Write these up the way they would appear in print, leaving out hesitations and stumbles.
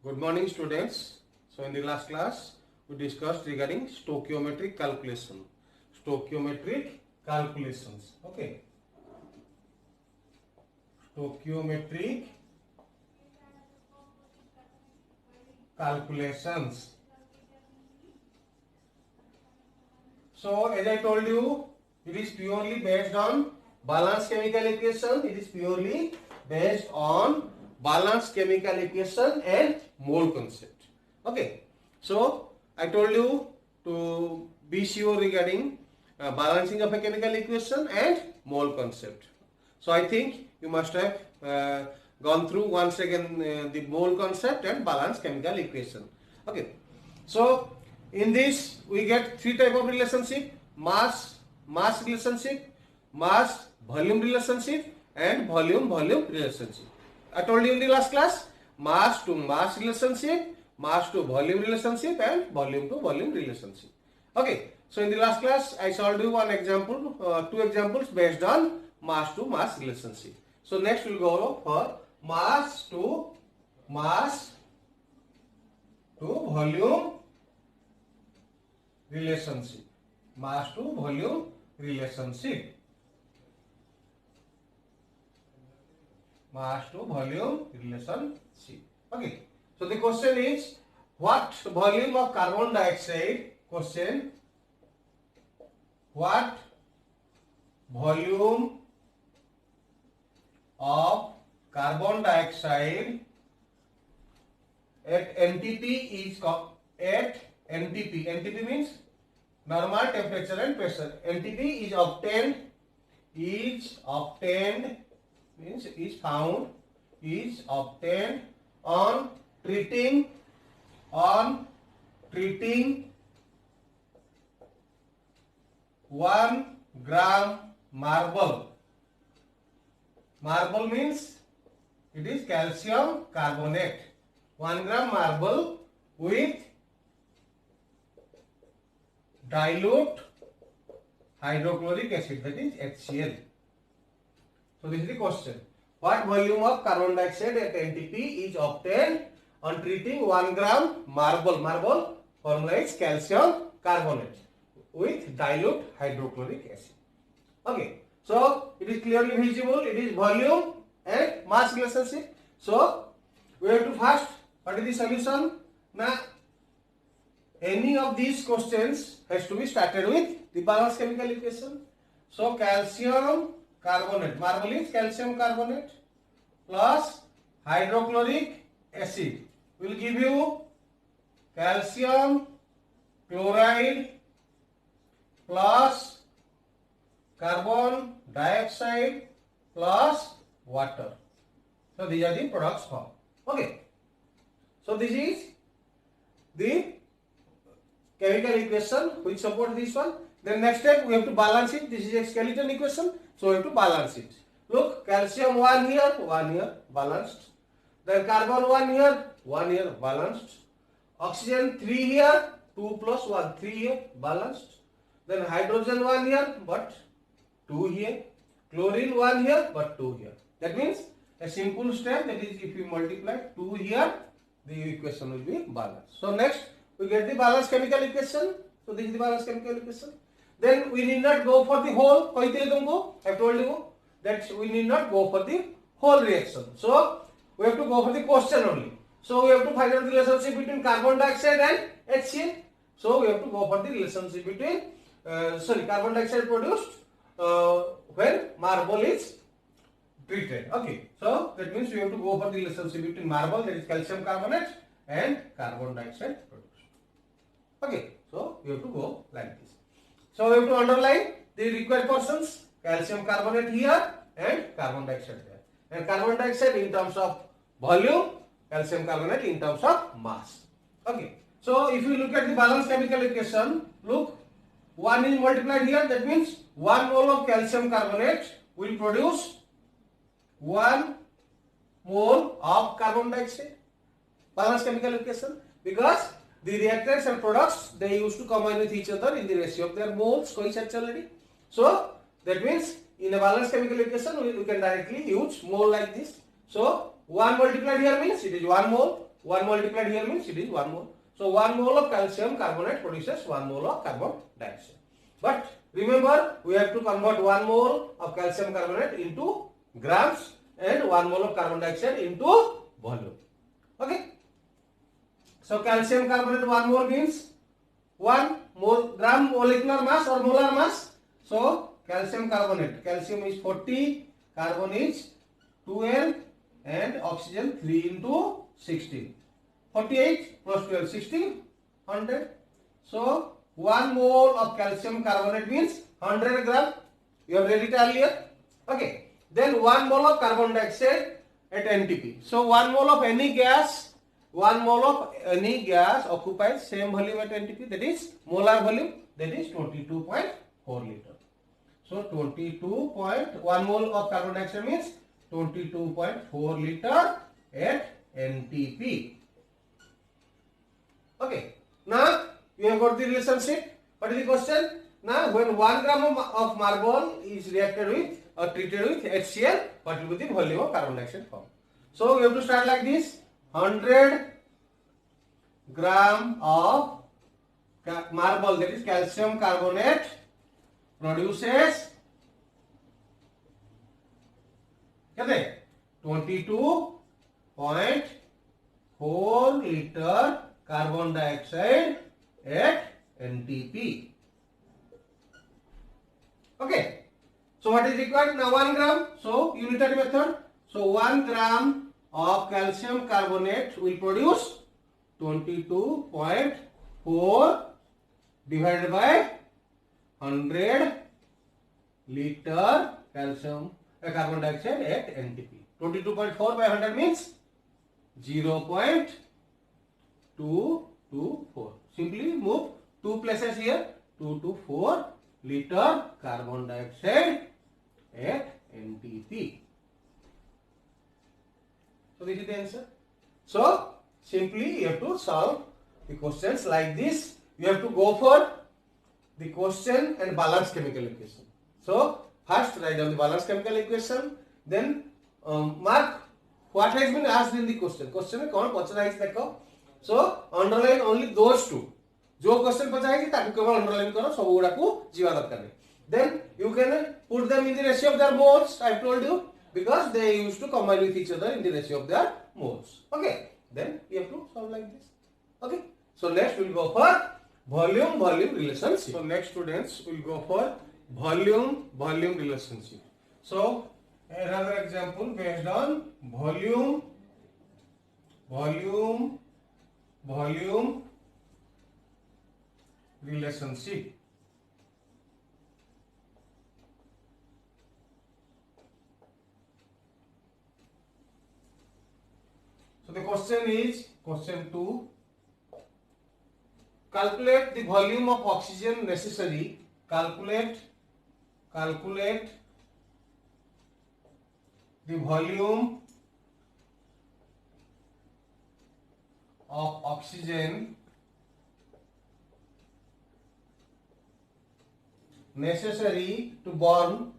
Good morning, students. So in the last class, we discussed regarding stoichiometric calculation. Stoichiometric calculations. Okay. Stoichiometric calculations. So as I told you, it is purely based on balanced chemical equation. It is purely based on balanced chemical equation and mole concept. Okay. So I told you to be sure regarding balancing of a chemical equation and mole concept. So I think you must have gone through once again the mole concept and balanced chemical equation. Okay. So in this we get three type of relationship: mass relationship, mass volume relationship, and volume relationship. I told you in the last class, mass to mass relationship, mass to volume relationship, and volume to volume relationship. Okay. So in the last class I solved you one example, two examples based on mass to mass relationship. So next we'll go for mass to volume relationship. Mass to volume relationship. Mass to volume relationship. Okay. So the question is, what volume of carbon dioxide? Question: what volume of carbon dioxide at NTP is at NTP. NTP means normal temperature and pressure. NTP is obtained means is obtained on treating 1 gram marble. Marble means it is calcium carbonate. 1 gram marble with dilute hydrochloric acid, that is HCl. So this is the question. What volume of carbon dioxide at NTP is obtained on treating 1 gram marble? Marble formula is calcium carbonate with dilute hydrochloric acid. Okay. So it is clearly visible. It is volume and mass relationship. So we have to first, what is the solution? Now any of these questions has to be started with the balanced chemical equation. So calcium carbonate, marble is calcium carbonate plus hydrochloric acid will give you calcium chloride plus carbon dioxide plus water. So these are the products formed. Okay. So this is the chemical equation which supports this one. Then next step we have to balance it. This is a skeleton equation. So we have to balance it. Look, calcium 1 here, balanced. Then carbon 1 here, balanced. Oxygen 3 here, 2 plus 1, 3 here, balanced. Then hydrogen 1 here, but 2 here. Chlorine 1 here, but 2 here. That means a simple step, that is if you multiply 2 here, the equation will be balanced. So next we get the balanced chemical equation. So this is the balanced chemical equation. Then we need not go for the whole. I told you that we need not go for the whole reaction. So we have to go for the question only. So we have to find out the relationship between carbon dioxide and HCl. So we have to go for the relationship between carbon dioxide produced when marble is treated. Okay. So that means we have to go for the relationship between marble, that is calcium carbonate, and carbon dioxide produced. Okay. So we have to go like this. So we have to underline the required portions: calcium carbonate here and carbon dioxide there. And carbon dioxide in terms of volume, calcium carbonate in terms of mass. Okay. So if you look at the balanced chemical equation, look, 1 is multiplied here. That means 1 mole of calcium carbonate will produce 1 mole of carbon dioxide. Balanced chemical equation, because the reactants and products, they used to combine with each other in the ratio of their moles. Already. So that means in a balanced chemical equation we can directly use mole like this. So 1 multiplied here means it is 1 mole. 1 multiplied here means it is 1 mole. So 1 mole of calcium carbonate produces 1 mole of carbon dioxide. But remember, we have to convert 1 mole of calcium carbonate into grams and 1 mole of carbon dioxide into volume. Okay. So calcium carbonate 1 mole means 1 mole gram molecular mass or molar mass. So calcium carbonate, calcium is 40, carbon is 12 and oxygen 3 into 16. 48 plus 12, 16, 100. So 1 mole of calcium carbonate means 100 gram. You have read it earlier. Okay. Then 1 mole of carbon dioxide at NTP. So 1 mole of any gas, 1 mole of any gas occupies same volume at NTP, that is molar volume, that is 22.4 liter. So 1 mole of carbon dioxide means 22.4 liter at NTP. Okay. Now we have got the relationship. What is the question? Now when 1 gram of marble is reacted with or treated with HCl, what will be the volume of carbon dioxide formed? So we have to start like this. 100 gram of marble, that is calcium carbonate, produces 22.4 liter carbon dioxide at NTP. Okay. So what is required? Now 1 gram. So unitary method. So 1 gram of calcium carbonate will produce 22.4 divided by 100 liter carbon dioxide at NTP. 22.4 by 100 means 0.224. Simply move 2 places here. 2 to 4 liter carbon dioxide at NTP. So this is the answer. So simply you have to solve the questions like this. You have to go for the question and balanced chemical equation. So first write down the balanced chemical equation, then mark what has been asked in the question. Question में कौन पूछा है देखो. So underline only those two. जो question पचा है ताकि केवल अंडरलाइन करो, सब गुड़ा को जीवा दरकार नहीं. Then you can put them in the ratio of their moles. I told you, because they used to combine with each other in the ratio of their moles. Okay. Then you have to solve like this. Okay. So next we will go for volume relationship. So next students will go for volume relationship. So another example based on volume relationship. So the question is question 2. Calculate the volume of oxygen necessary. Calculate the volume of oxygen necessary to burn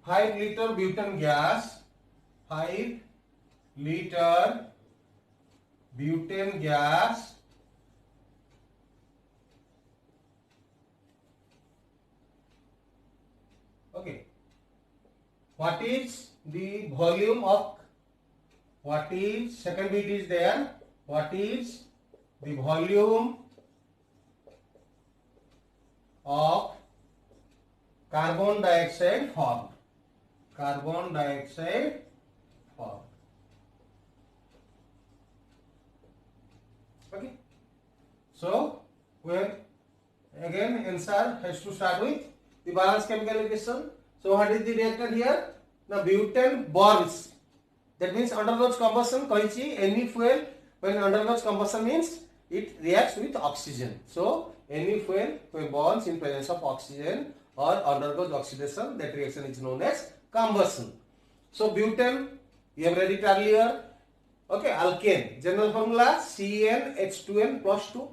5 liter butane gas. 5 liter butane gas okay. What is the volume of, what is, second bit is there, what is the volume of carbon dioxide formed? Carbon dioxide formed. Okay. So when again answer has to start with the balanced chemical equation. So what is the reactant here? Now butane burns. That means undergoes combustion. Kahichi any fuel when undergoes combustion means it reacts with oxygen. So any fuel when burns in presence of oxygen or undergoes oxidation, that reaction is known as combustion. So butane, you have read it earlier. Okay, alkane. General formula CnH2n plus 2.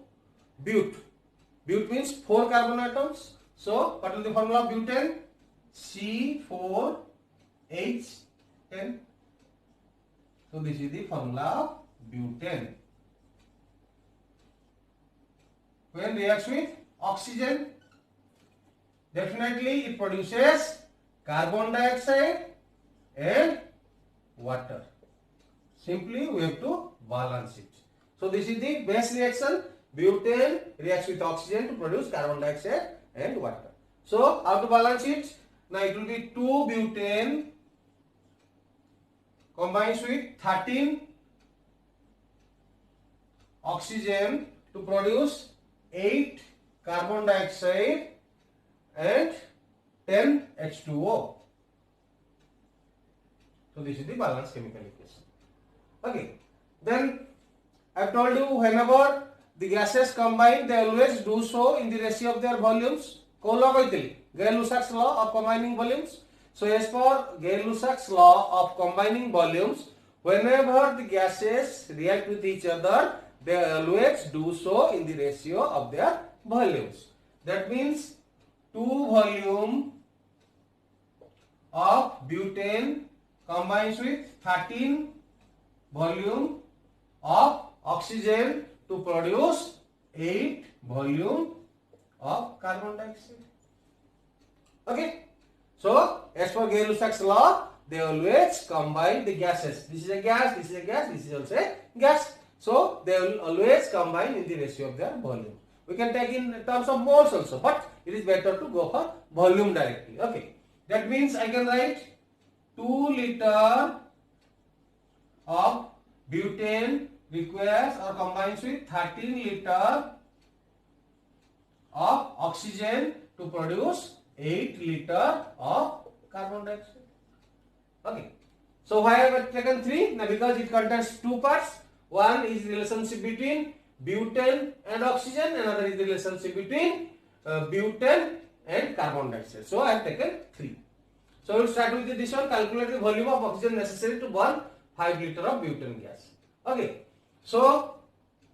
Bute means 4 carbon atoms. So what is the formula of butane? C4H10. So this is the formula of butane. When reacts with oxygen, definitely it produces carbon dioxide and water. Simply we have to balance it. So this is the base reaction. Butane reacts with oxygen to produce carbon dioxide and water. So how to balance it? Now it will be 2 butane combines with 13 oxygen to produce 8 carbon dioxide and 10 H2O. So this is the balanced chemical equation. Okay. Then I have told you whenever the gases combine, they always do so in the ratio of their volumes. Gay-Lussac's law of combining volumes. So as per Gay-Lussac's law of combining volumes, whenever the gases react with each other, they always do so in the ratio of their volumes. That means 2 volume of butane combines with 13 volume of oxygen to produce 8 volume of carbon dioxide. Okay. So as per Gay-Lussac's law, they always combine the gases. This is a gas, this is a gas, this is also a gas. So they will always combine in the ratio of their volume. We can take in terms of moles also, but it is better to go for volume directly. Okay. That means I can write 2 liter of butane requires or combines with 13 liter of oxygen to produce 8 liter of carbon dioxide. Okay. So why I have taken 3? Now because it contains 2 parts. One is the relationship between butane and oxygen, another is the relationship between butane and carbon dioxide. So I have taken 3. So we will start with this one. Calculate the volume of oxygen necessary to burn 5 liter of butane gas. Okay. So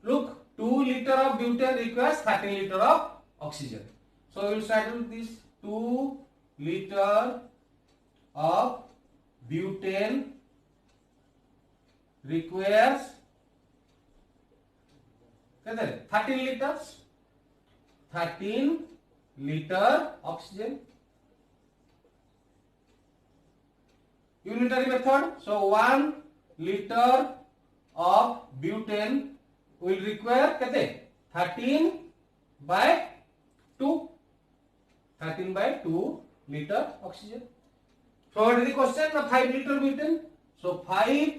look, 2 liter of butane requires 13 liter of oxygen. So we will start with this. 2 liter of butane requires 13 liters. 13 liter oxygen. Unitary method. So 1 liter of butane will require 13 by 2. 13 by 2 liter oxygen. So what is the question? 5 liter butane. So 5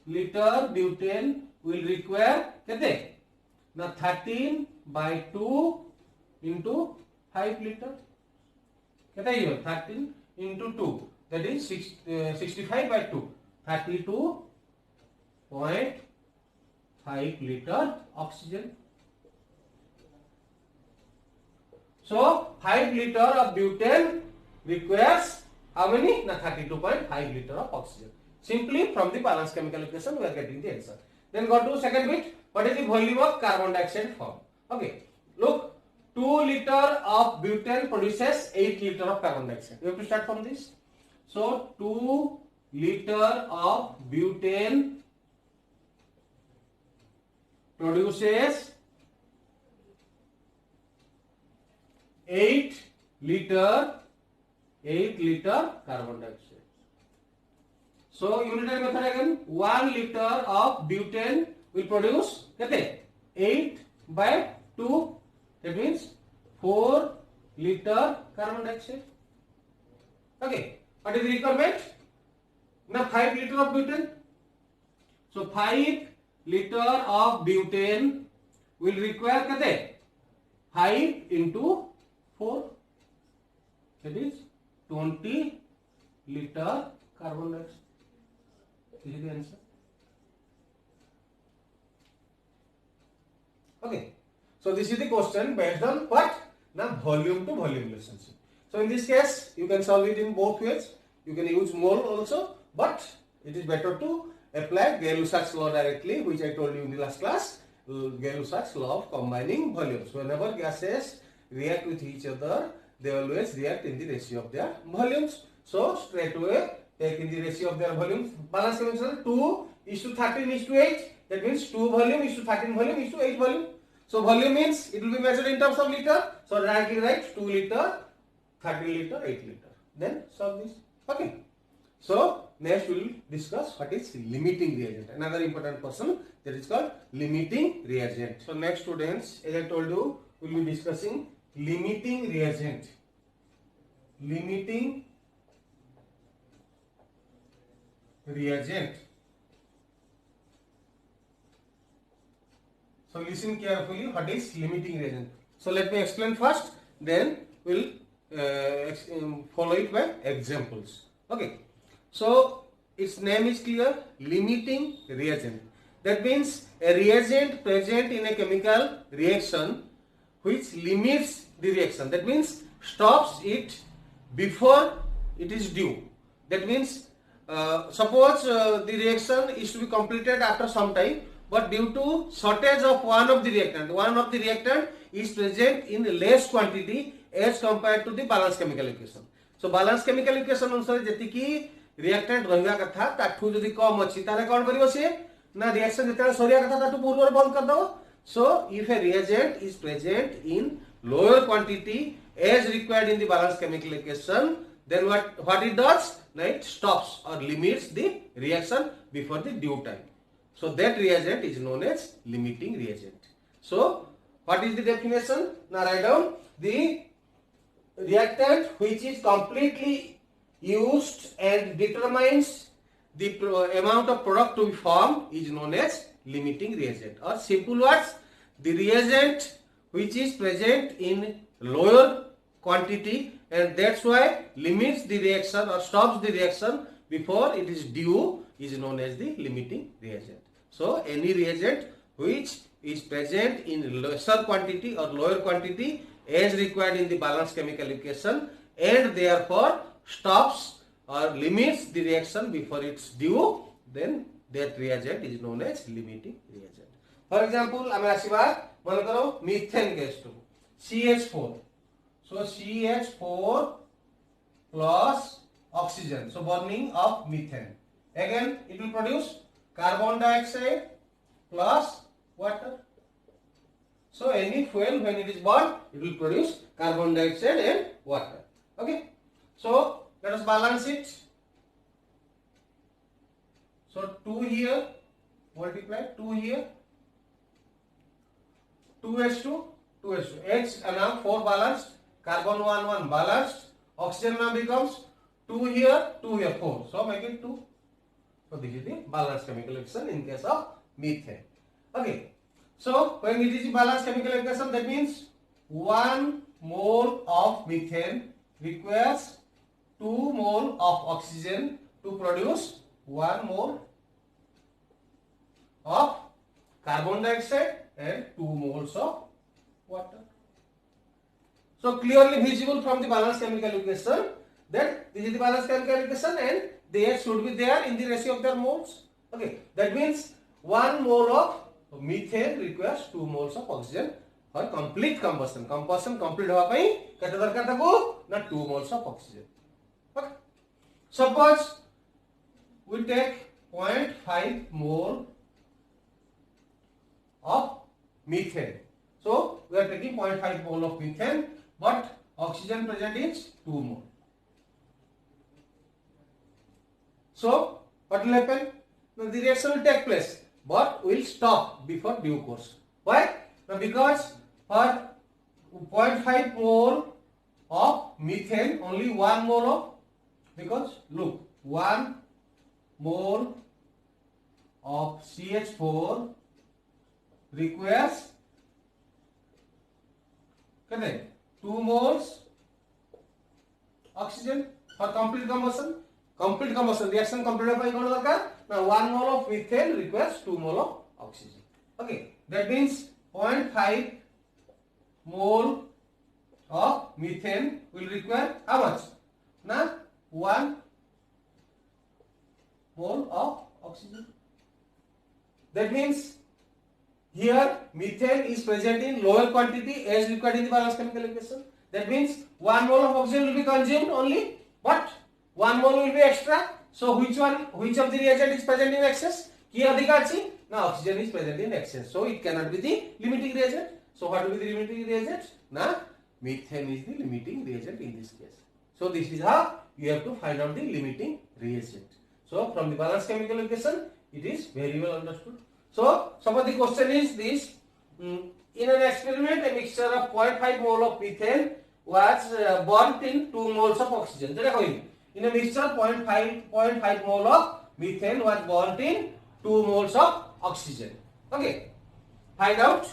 liter butane will require 13 by 2 into 5 liter. 13 into 2. That is 65 by 2. 32.5 liter oxygen. So 5 liter of butane requires how many? 32.5 liter of oxygen. Simply from the balanced chemical equation we are getting the answer. Then go to second bit. What is the volume of carbon dioxide formed? Okay. Look, 2 liter of butane produces 8 liter of carbon dioxide. We have to start from this. So 2 liter of butane produces 8 liter carbon dioxide. So unitary method again. 1 liter of butane will produce 8 by 2. That means 4 liter carbon dioxide. Okay. What is the requirement? Now 5 liter of butane. So 5 liter of butane will require 5 into 4. That is 20 liter carbon dioxide. This is the answer. Okay. So this is the question based on what? Now volume to volume relationship. So in this case, you can solve it in both ways. You can use mole also, but it is better to apply Gay-Lussac's law directly, which I told you in the last class, Gay-Lussac's law of combining volumes. Whenever gases react with each other, they always react in the ratio of their volumes. So straight away take in the ratio of their volumes. Balance chemical 2 is to 13 is to 8. That means 2 volume is to 13 volume is to 8 volume. So volume means it will be measured in terms of liter. So directly write 2 liter, 13 liter, 8 liter. Then solve this. Okay. So next we will discuss what is limiting reagent. Another important question that is called limiting reagent. So next students, as I told you, we will be discussing limiting reagent. Limiting reagent. So listen carefully, what is limiting reagent. So let me explain first, then we'll follow it by examples. Okay. So its name is clear, limiting reagent. That means a reagent present in a chemical reaction which limits the reaction. That means stops it before it is due. That means suppose the reaction is to be completed after some time, but due to shortage of one of the reactant is present in less quantity as compared to the balance chemical equation. So balance chemical equation अनुसार जतिकी reactant रहिबा कथा ताठू जदि कम अछि ताले कोन करिवो से ना reaction जतले सरिया कथा ताठू पूर्व बंद कर दो. So if a reagent is present in lower quantity as required in the balance chemical equation, then what it does? It stops or limits the reaction before the due time. So that reagent is known as limiting reagent. So what is the definition? Now write down the reactant which is completely used and determines the amount of product to be formed is known as limiting reagent. Or simple words, the reagent which is present in lower quantity and that's why limits the reaction or stops the reaction before it is due is known as the limiting reagent. So any reagent which is present in lesser quantity or lower quantity as required in the balance chemical equation and therefore stops or limits the reaction before it's due, then that reagent is known as limiting reagent. For example, I am asking methane gas to CH4. So CH4 plus oxygen. So burning of methane. Again, it will produce carbon dioxide plus water. So any fuel when it is burned, it will produce carbon dioxide and water. Okay. So let us balance it. So 2 here, multiply 2 here, 2H2, 2H2. H and now 4 balanced, carbon 1 balanced, oxygen now becomes 2 here, 2 here, 4. So make it 2. So this is the balanced chemical equation in case of methane. Okay. So when it is balanced chemical equation, that means 1 mole of methane requires 2 mole of oxygen to produce 1 mole of carbon dioxide and 2 moles of water. So clearly visible from the balanced chemical equation that this is the balanced chemical equation and they should be there in the ratio of their moles. Okay, that means 1 mole of methane requires 2 moles of oxygen for complete combustion. Combustion complete होगा पाई कितना दरकार था वो ना 2 moles of oxygen. Okay. Suppose we take 0.5 mole of methane. So we are taking 0.5 mole of methane, but oxygen present is 2 mole. So what will happen? Now the reaction will take place, but will stop before due course. Why? Now because for 0.5 mole of methane, only 1 mole of, because look, 1 mole of CH4 requires 2 moles oxygen for complete combustion. Complete combustion reaction complete by now 1 mole of methane requires 2 mole of oxygen. Okay, that means 0.5 mole of methane will require how much? Now 1 mole of oxygen. That means here is present in lower quantity as required in the balanced chemical equation. That means 1 mole of oxygen will be consumed only, but 1 mole will be extra. So which of the reagent is present in excess? Ki adhika achi? Now oxygen is present in excess. So it cannot be the limiting reagent. So what will be the limiting reagent? Now methane is the limiting reagent in this case. So this is how you have to find out the limiting reagent. So from the balanced chemical equation, it is very well understood. So suppose the question is this: in an experiment, a mixture of 0.5 mole of methane was burnt in 2 moles of oxygen. In a mixture of 0.5 mole of methane was burnt in 2 moles of oxygen. Okay, find out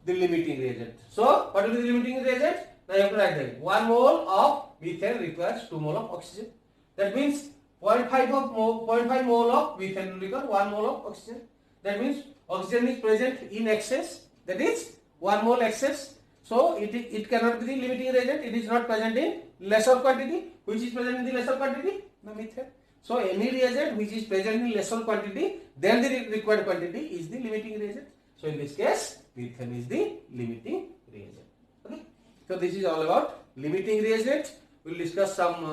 the limiting reagent. So what will be the limiting reagent? Now you have to write that 1 mole of methane requires 2 mole of oxygen. That means 0.5 mole of methane will require 1 mole of oxygen. That means oxygen is present in excess. That is 1 mole excess. So it cannot be the limiting reagent. It is not present in lesser quantity. Which is present in the lesser quantity? The methane. So any reagent which is present in lesser quantity than the required quantity is the limiting reagent. So in this case, methane is the limiting reagent. Okay. So this is all about limiting reagent. We will discuss some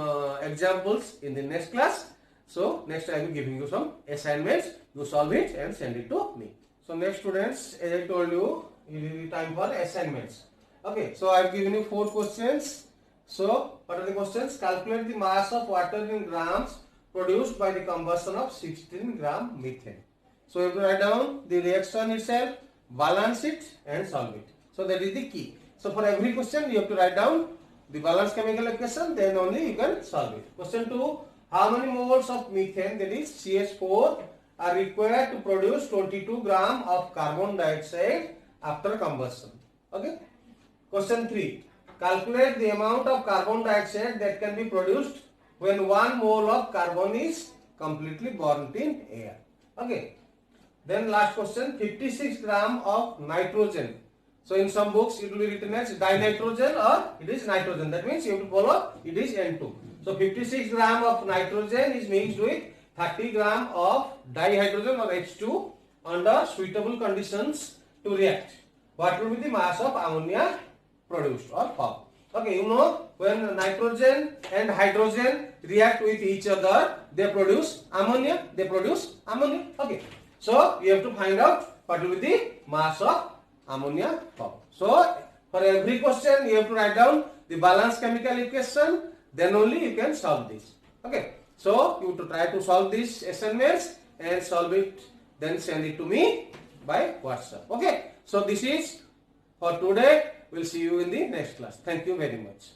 examples in the next class. So next I will giving you some assignments. You solve it and send it to me. So next students, as I told you, it will be time for assignments. Okay. So I have given you 4 questions. So what are the questions? Calculate the mass of water in grams produced by the combustion of 16 gram methane. So you have to write down the reaction itself, balance it and solve it. So that is the key. So for every question you have to write down the balanced chemical equation, then only you can solve it. Question 2. How many moles of methane, that is CH4, are required to produce 22 gram of carbon dioxide after combustion? Okay. Question 3. Calculate the amount of carbon dioxide that can be produced when 1 mole of carbon is completely burnt in air. Okay. Then last question, 56 gram of nitrogen. So in some books it will be written as dinitrogen or it is nitrogen. That means you have to follow it is N2. So 56 gram of nitrogen is mixed with 30 gram of dihydrogen or H2 under suitable conditions to react. What will be the mass of ammonia produced or formed? Okay, you know when nitrogen and hydrogen react with each other, they produce ammonia. Okay. So you have to find out what will be the mass of ammonia formed. So for every question you have to write down the balanced chemical equation, then only you can solve this. Okay. So you have to try to solve these assignments and solve it, then send it to me by WhatsApp. Okay. So this is for today. We'll see you in the next class. Thank you very much.